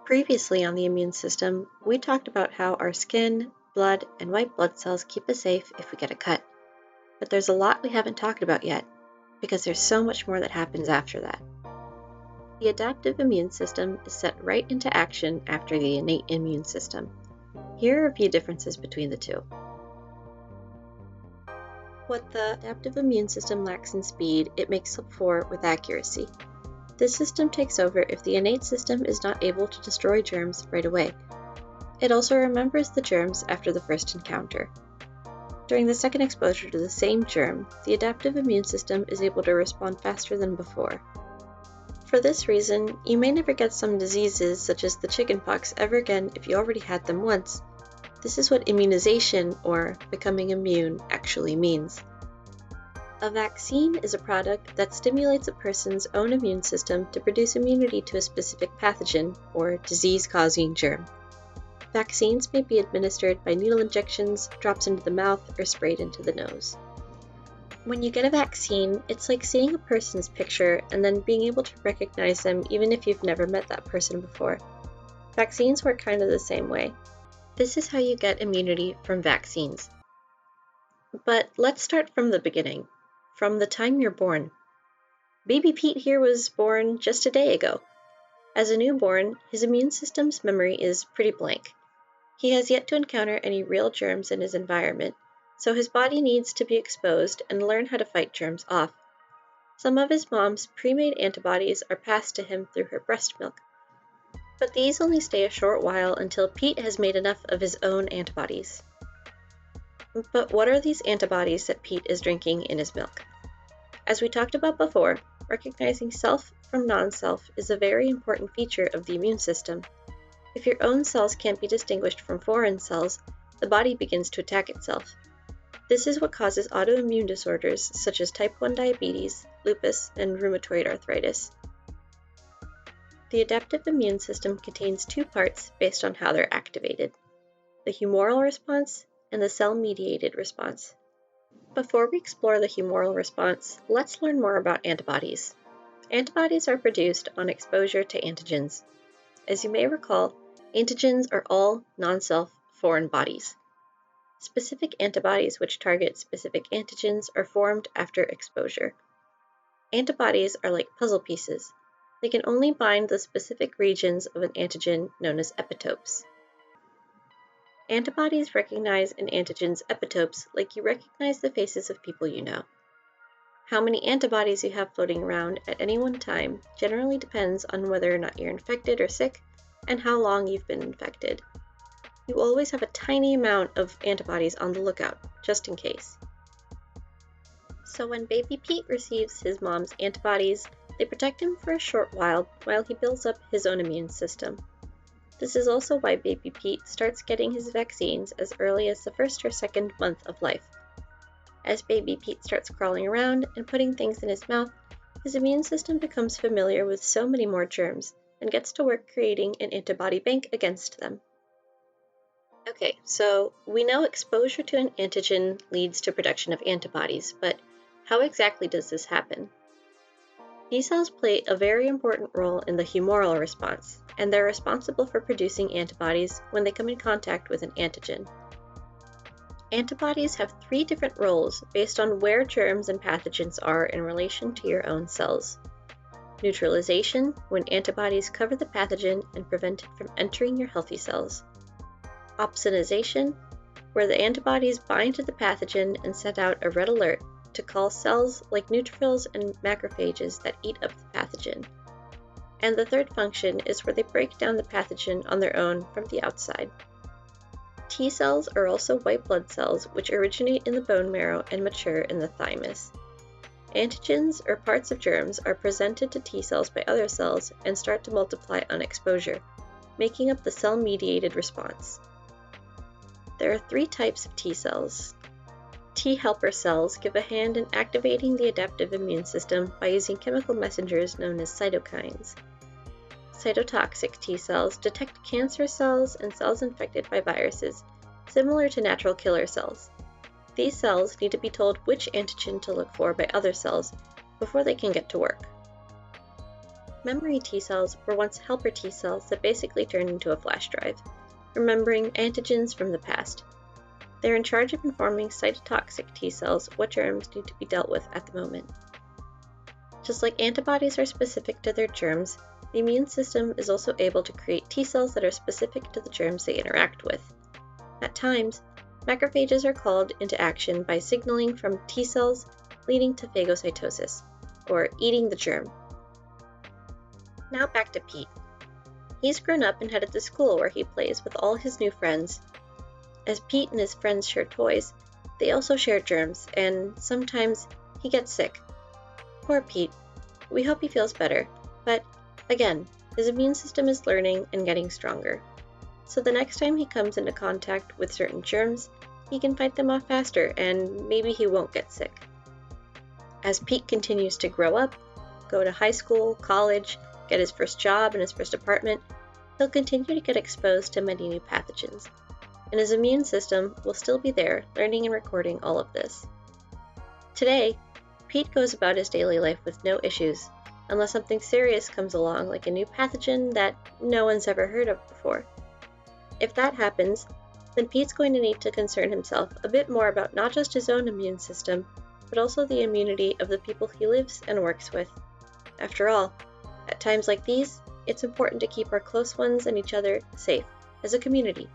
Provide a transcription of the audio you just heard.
Previously on the immune system, we talked about how our skin, blood, and white blood cells keep us safe if we get a cut. But there's a lot we haven't talked about yet, because there's so much more that happens after that. The adaptive immune system is set right into action after the innate immune system. Here are a few differences between the two. What the adaptive immune system lacks in speed, it makes up for with accuracy. This system takes over if the innate system is not able to destroy germs right away. It also remembers the germs after the first encounter. During the second exposure to the same germ, the adaptive immune system is able to respond faster than before. For this reason, you may never get some diseases such as the chickenpox ever again if you already had them once. This is what immunization, or becoming immune, actually means. A vaccine is a product that stimulates a person's own immune system to produce immunity to a specific pathogen, or disease-causing germ. Vaccines may be administered by needle injections, drops into the mouth, or sprayed into the nose. When you get a vaccine, it's like seeing a person's picture and then being able to recognize them even if you've never met that person before. Vaccines work kind of the same way. This is how you get immunity from vaccines. But let's start from the beginning. From the time you're born. Baby Pete here was born just a day ago. As a newborn, his immune system's memory is pretty blank. He has yet to encounter any real germs in his environment, so his body needs to be exposed and learn how to fight germs off. Some of his mom's pre-made antibodies are passed to him through her breast milk, but these only stay a short while until Pete has made enough of his own antibodies. But what are these antibodies that Pete is drinking in his milk? As we talked about before, recognizing self from non-self is a very important feature of the immune system. If your own cells can't be distinguished from foreign cells, the body begins to attack itself. This is what causes autoimmune disorders such as type 1 diabetes, lupus, and rheumatoid arthritis. The adaptive immune system contains two parts based on how they're activated: the humoral response and the cell-mediated response. Before we explore the humoral response, let's learn more about antibodies. Antibodies are produced on exposure to antigens. As you may recall, antigens are all non-self foreign bodies. Specific antibodies which target specific antigens are formed after exposure. Antibodies are like puzzle pieces. They can only bind the specific regions of an antigen known as epitopes. Antibodies recognize an antigen's epitopes like you recognize the faces of people you know. How many antibodies you have floating around at any one time generally depends on whether or not you're infected or sick, and how long you've been infected. You always have a tiny amount of antibodies on the lookout, just in case. So when baby Pete receives his mom's antibodies, they protect him for a short while he builds up his own immune system. This is also why baby Pete starts getting his vaccines as early as the first or second month of life. As baby Pete starts crawling around and putting things in his mouth, his immune system becomes familiar with so many more germs and gets to work creating an antibody bank against them. Okay, so we know exposure to an antigen leads to production of antibodies, but how exactly does this happen? T cells play a very important role in the humoral response, and they're responsible for producing antibodies when they come in contact with an antigen. Antibodies have three different roles based on where germs and pathogens are in relation to your own cells. Neutralization, when antibodies cover the pathogen and prevent it from entering your healthy cells. Opsonization, where the antibodies bind to the pathogen and set out a red alert to call cells like neutrophils and macrophages that eat up the pathogen. And the third function is where they break down the pathogen on their own from the outside. T cells are also white blood cells which originate in the bone marrow and mature in the thymus. Antigens, or parts of germs, are presented to T cells by other cells and start to multiply on exposure, making up the cell-mediated response. There are three types of T cells. T helper cells give a hand in activating the adaptive immune system by using chemical messengers known as cytokines. Cytotoxic T cells detect cancer cells and cells infected by viruses, similar to natural killer cells. These cells need to be told which antigen to look for by other cells before they can get to work. Memory T cells were once helper T cells that basically turned into a flash drive, remembering antigens from the past. They're in charge of informing cytotoxic T cells what germs need to be dealt with at the moment. Just like antibodies are specific to their germs, the immune system is also able to create T cells that are specific to the germs they interact with. At times, macrophages are called into action by signaling from T cells, leading to phagocytosis, or eating the germ. Now back to Pete. He's grown up and headed to school where he plays with all his new friends. As Pete and his friends share toys, they also share germs, and sometimes he gets sick. Poor Pete. We hope he feels better, but again, his immune system is learning and getting stronger. So the next time he comes into contact with certain germs, he can fight them off faster and maybe he won't get sick. As Pete continues to grow up, go to high school, college, get his first job and his first apartment, he'll continue to get exposed to many new pathogens, and his immune system will still be there learning and recording all of this. Today, Pete goes about his daily life with no issues, unless something serious comes along like a new pathogen that no one's ever heard of before. If that happens, then Pete's going to need to concern himself a bit more about not just his own immune system, but also the immunity of the people he lives and works with. After all, at times like these, it's important to keep our close ones and each other safe as a community.